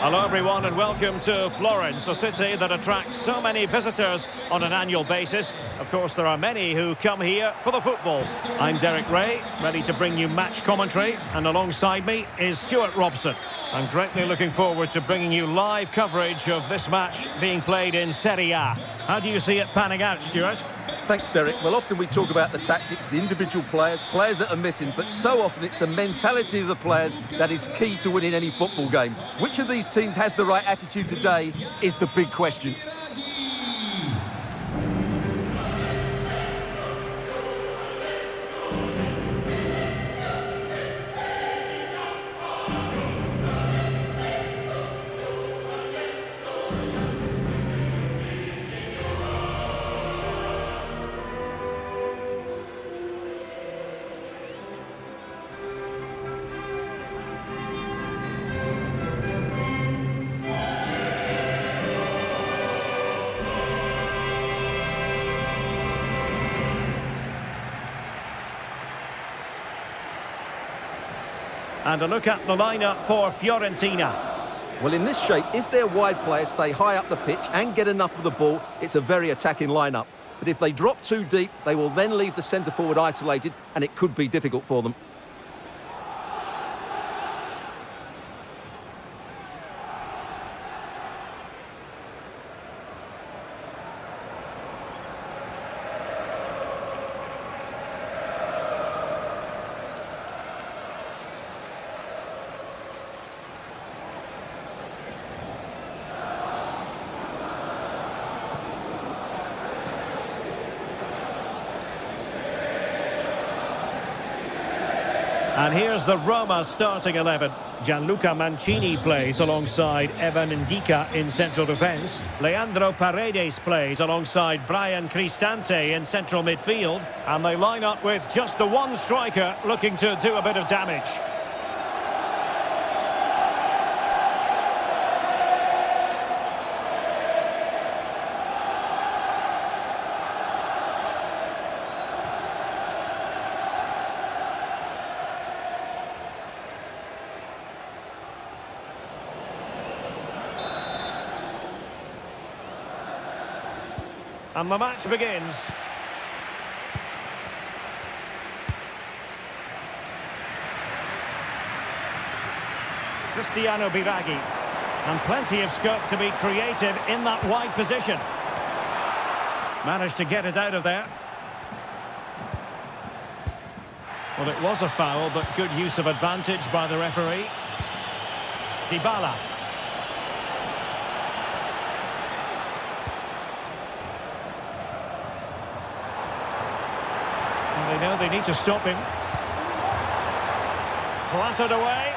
Hello everyone and welcome to Florence, a city that attracts so many visitors on an annual basis. Of course, there are many who come here for the football. I'm Derek Ray, ready to bring you match commentary, and alongside me is Stuart Robson. I'm greatly looking forward to bringing you live coverage of this match being played in Serie A. How do you see it panning out, Stuart? Thanks, Derek. Well, often we talk about the tactics, the individual players that are missing, but so often it's the mentality of the players that is key to winning any football game. Which of these teams has the right attitude today is the big question. And a look at the lineup for Fiorentina. Well, in this shape, if their wide players stay high up the pitch and get enough of the ball, it's a very attacking lineup. But if they drop too deep, they will then leave the centre-forward isolated, and it could be difficult for them. And here's the Roma starting 11. Gianluca Mancini plays alongside Evan Ndika in central defence. Leandro Paredes plays alongside Brian Cristante in central midfield. And they line up with just the one striker looking to do a bit of damage. And the match begins. Cristiano Biraghi. And plenty of scope to be creative in that wide position. Managed to get it out of there. Well, it was a foul, but good use of advantage by the referee. Dybala. They know they need to stop him. Clattered away.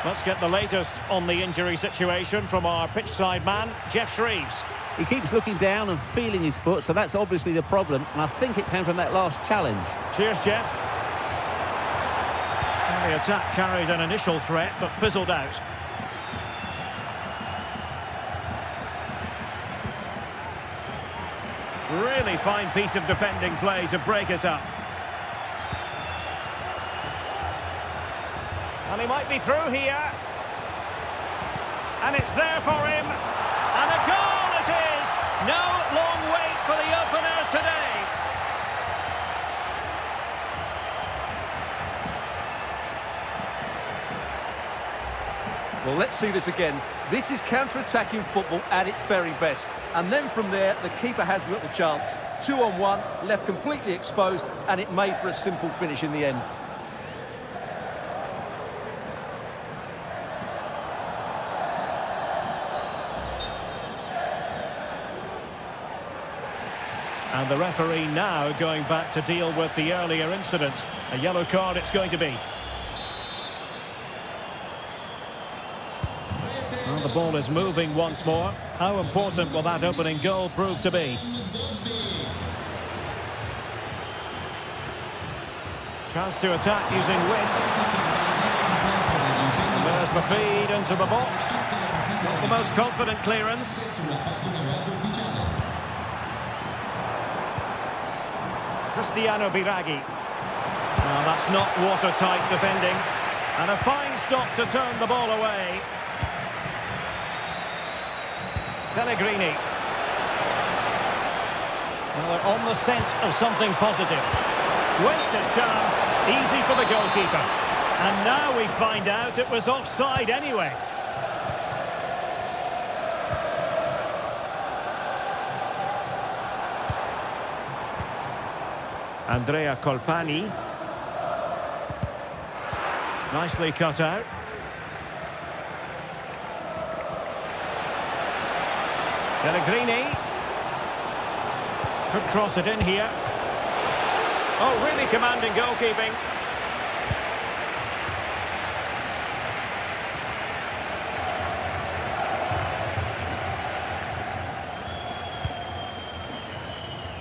Let's get the latest on the injury situation from our pitchside man, Jeff Shreves. He keeps looking down and feeling his foot, so that's obviously the problem, and I think it came from that last challenge. Cheers, Jeff. And the attack carried an initial threat, but fizzled out. Really fine piece of defending play to break it up. And he might be through here. And it's there for him. And a goal it is! No long wait for the opener today. Well, let's see this again. This is counter-attacking football at its very best. And then from there, the keeper has little chance. 2-on-1, left completely exposed, and it made for a simple finish in the end. And the referee now going back to deal with the earlier incident. A yellow card it's going to be. Well, the ball is moving once more. How important will that opening goal prove to be? Chance to attack using width. And there's the feed into the box. Not the most confident clearance. Cristiano Biraghi. Now that's not watertight defending. And a fine stop to turn the ball away. Pellegrini. Well, they're on the scent of something positive. Wasted chance, easy for the goalkeeper. And now we find out it was offside anyway. Andrea Colpani. Nicely cut out. Pellegrini. Could cross it in here. Oh, really commanding goalkeeping.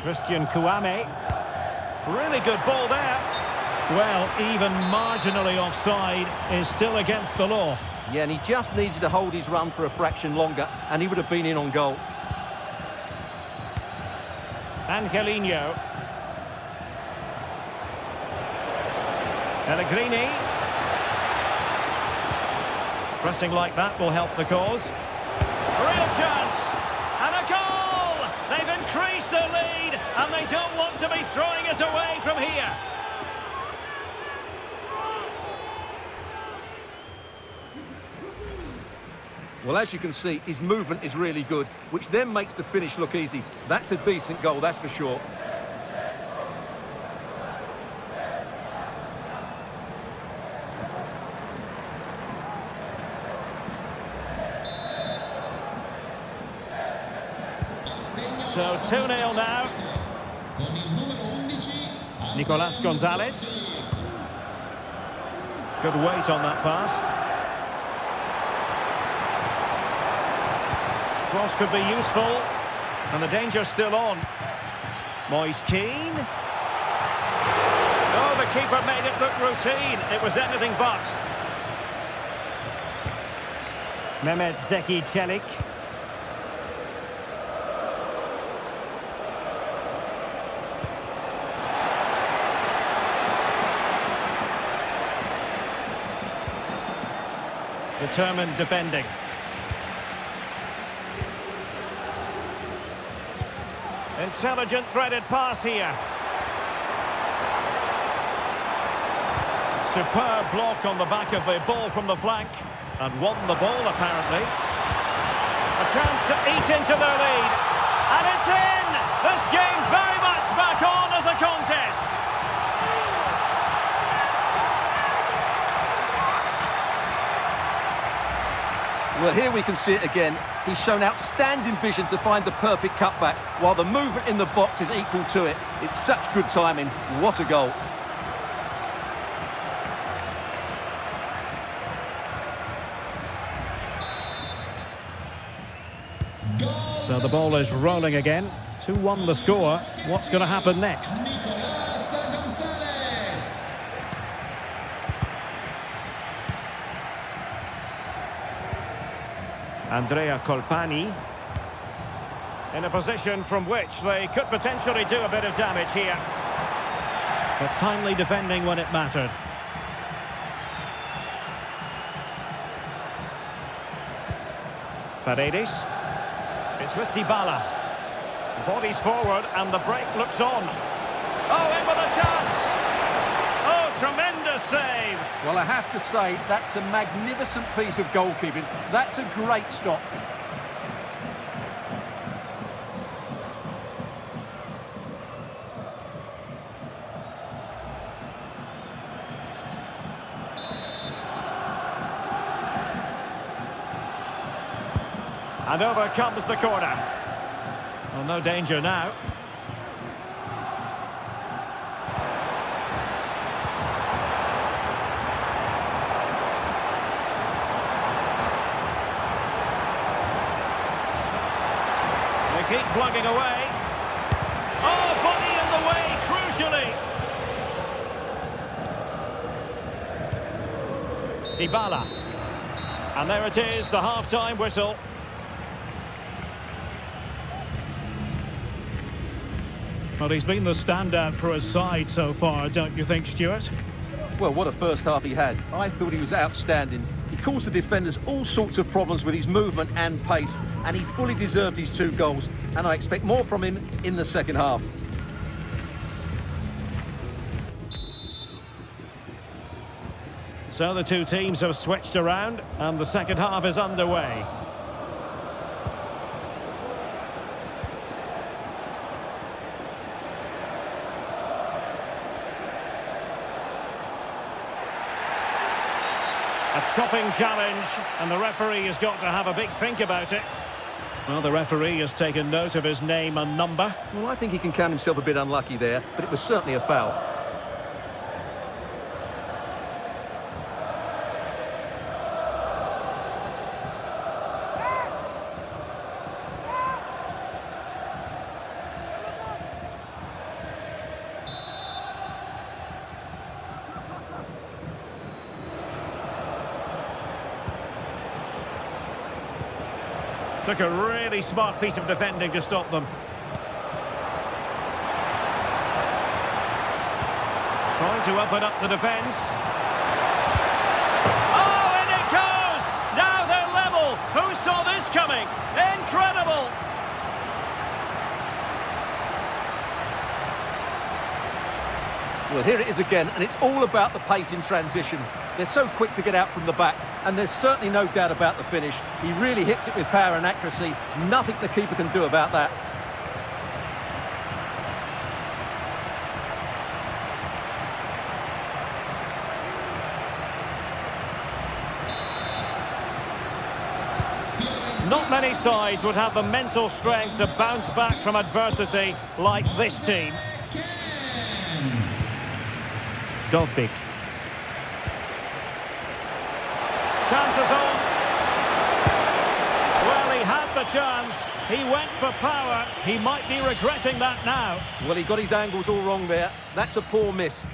Christian Kouame. Really good ball there. Well, even marginally offside is still against the law. Yeah, and he just needed to hold his run for a fraction longer, and he would have been in on goal. Angelino. Pellegrini. Pressing like that will help the cause. Real chance! And a goal! They've increased their lead, and they don't want to be throwing it away from here. Well, as you can see, his movement is really good, which then makes the finish look easy. That's a decent goal, that's for sure. So 2-0 now. Nicolas Gonzalez. Good weight on that pass. Cross could be useful, and the danger's still on. Moise Keane. Oh, the keeper made it look routine. It was anything but. Mehmet Zeki Çelik. Determined defending. Intelligent threaded pass here. Superb block on the back of the ball from the flank. And won the ball, apparently. A chance to eat into their lead. And it's in! This game very much back on as a contest. Well, here we can see it again. He's shown outstanding vision to find the perfect cutback, while the movement in the box is equal to it. It's such good timing. What a goal. So the ball is rolling again. 2-1 the score. What's going to happen next? Andrea Colpani in a position from which they could potentially do a bit of damage here. But timely defending when it mattered. Paredes. It's with Dybala. Bodies forward and the break looks on. Oh, in with a chance! Oh, tremendous save! Well, I have to say, that's a magnificent piece of goalkeeping. That's a great stop. And over comes the corner. Well, no danger now. They keep plugging away. Oh, body in the way, crucially. Dybala. And there it is, the half-time whistle. Well, he's been the standout for his side so far, don't you think, Stuart? Well, what a first half he had. I thought he was outstanding. He caused the defenders all sorts of problems with his movement and pace, and he fully deserved his 2 goals, and I expect more from him in the second half. So the two teams have switched around, and the second half is underway. A chopping challenge, and the referee has got to have a big think about it. Well, the referee has taken note of his name and number. Well, I think he can count himself a bit unlucky there, but it was certainly a foul. Took a really smart piece of defending to stop them. Trying to open up the defence. Oh, in it goes! Now they're level! Who saw this coming? Incredible! Well, here it is again, and it's all about the pace in transition. They're so quick to get out from the back, and there's certainly no doubt about the finish. He really hits it with power and accuracy. Nothing the keeper can do about that. Not many sides would have the mental strength to bounce back from adversity like this team. Dolbik. Chances on. Well, he had the chance. He went for power. He might be regretting that now. Well, he got his angles all wrong there. That's a poor miss.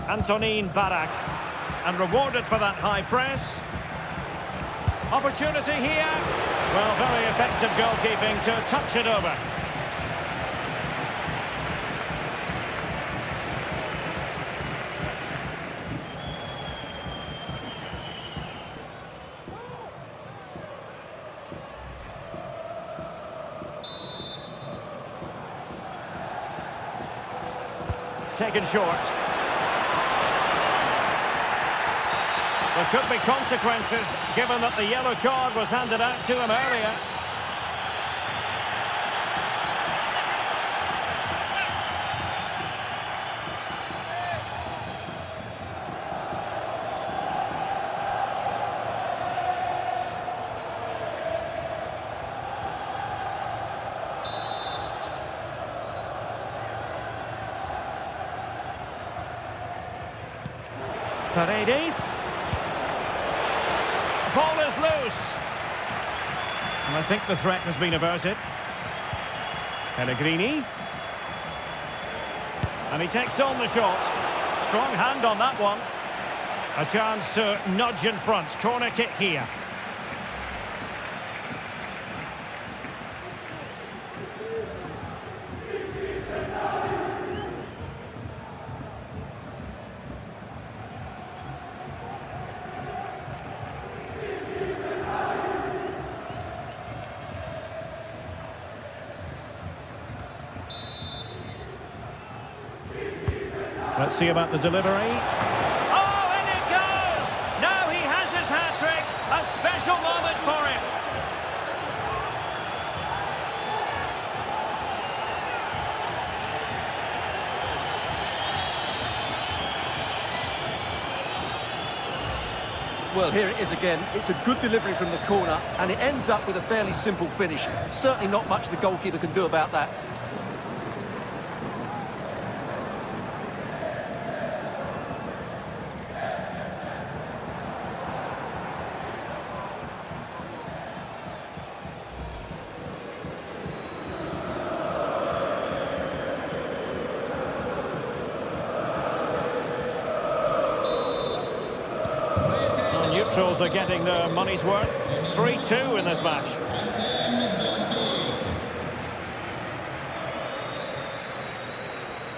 Antonin Barak, and rewarded for that high press. Opportunity here. Well, very effective goalkeeping to touch it over. Taken short. There could be consequences, given that the yellow card was handed out to him earlier. Paredes. Ball is loose. And I think the threat has been averted. Pellegrini. And he takes on the shot. Strong hand on that one. A chance to nudge in front. Corner kick here. Let's see about the delivery. Oh, and it goes! Now he has his hat-trick. A special moment for him. Well, here it is again. It's a good delivery from the corner, and it ends up with a fairly simple finish. Certainly not much the goalkeeper can do about that. are getting their money's worth. 3-2 in this match.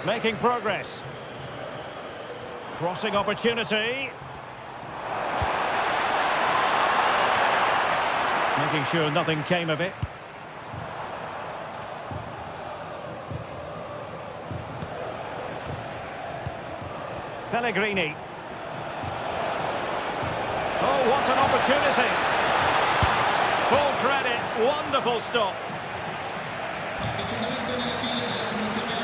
Making progress. Crossing opportunity. Making sure nothing came of it. Pellegrini. Oh, what an opportunity. Full credit, wonderful stop.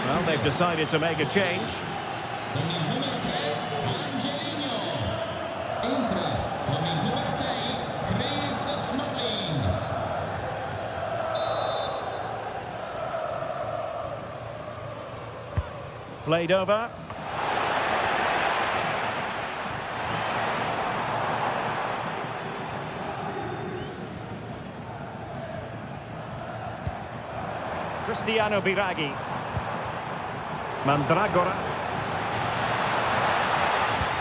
Well, they've decided to make a change. Played over. Cristiano Biraghi. Mandragora.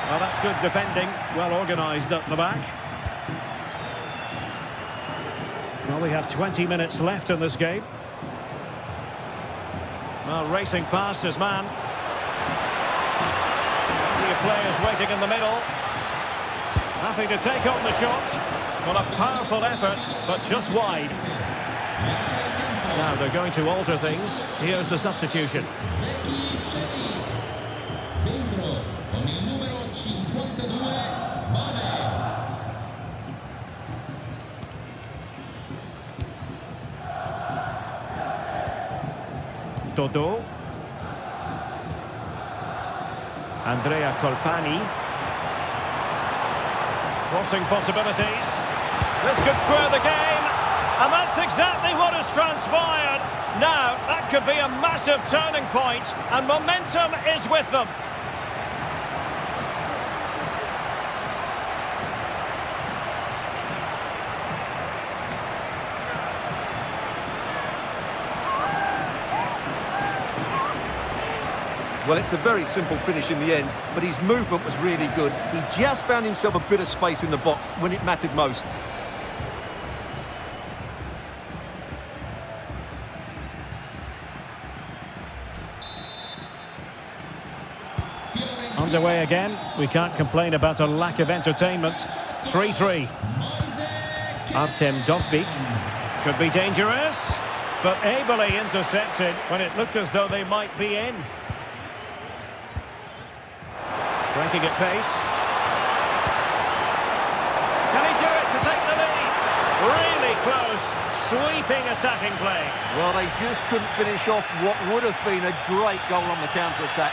Well, that's good defending. Well organised up the back. Well, we have 20 minutes left in this game. Well, racing past his man. Plenty of players waiting in the middle. Happy to take on the shot. Well, a powerful effort, but just wide. Now they're going to alter things. Here's the substitution. Dentro con il numero 52, Mane. Dodo. Andrea Colpani. Crossing possibilities. This could square the game. And that's exactly what has transpired. Now, that could be a massive turning point, and momentum is with them. Well, it's a very simple finish in the end, but his movement was really good. He just found himself a bit of space in the box when it mattered most. Underway again. We can't complain about a lack of entertainment. 3-3. Artem Dovbyk. Could be dangerous, but ably intercepted when it looked as though they might be in. Breaking at pace. Can he do it to take the lead? Really close. Sweeping attacking play. Well, they just couldn't finish off what would have been a great goal on the counter-attack.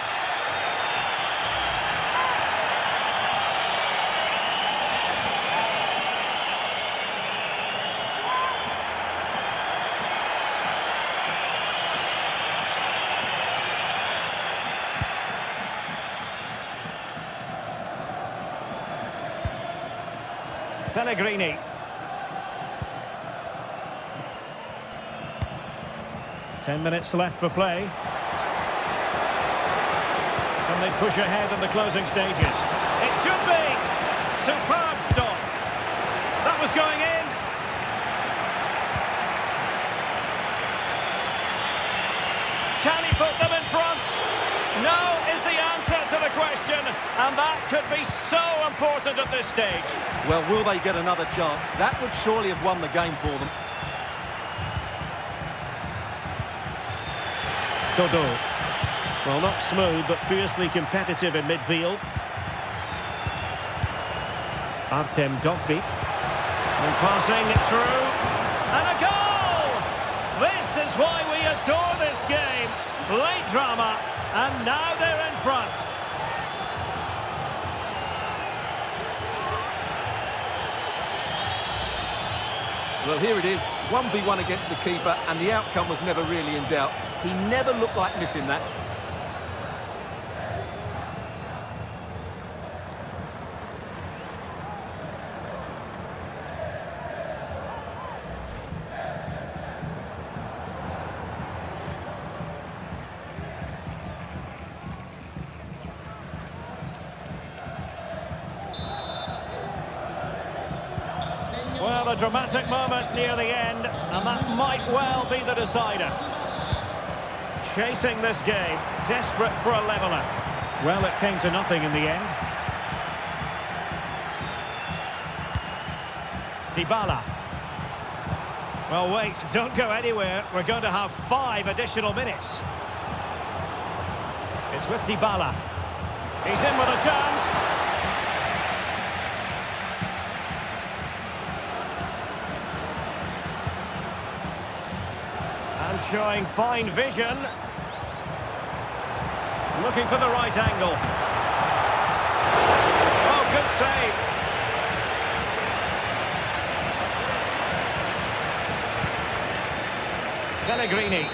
Pellegrini. Ten minutes left for play. Can they push ahead in the closing stages? It should be! Superb stop. That was going in. Can he put them in front? No is the answer to the question, and that could be so important at this stage. Well, will they get another chance? That would surely have won the game for them. Dodo. Well, not smooth, but fiercely competitive in midfield. Artem Dovbyk. And passing it through. And a goal! This is why we adore this game. Late drama, and now they're in front. Well, here it is, 1v1 against the keeper, and the outcome was never really in doubt. He never looked like missing that. dramatic moment near the end, and that might well be the decider. Chasing this game, desperate for a leveller. Well, it came to nothing in the end. Dybala. Well, wait, don't go anywhere. We're going to have 5 additional minutes. It's with Dybala. He's in with a chance. And showing fine vision. Looking for the right angle. Oh, good save. Pellegrini.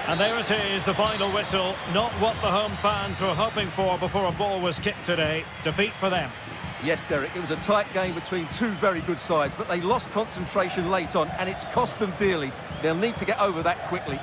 And there it is, the final whistle. Not what the home fans were hoping for before a ball was kicked today. Defeat for them. Yes, Derek, it was a tight game between two very good sides, but they lost concentration late on, and it's cost them dearly. They'll need to get over that quickly.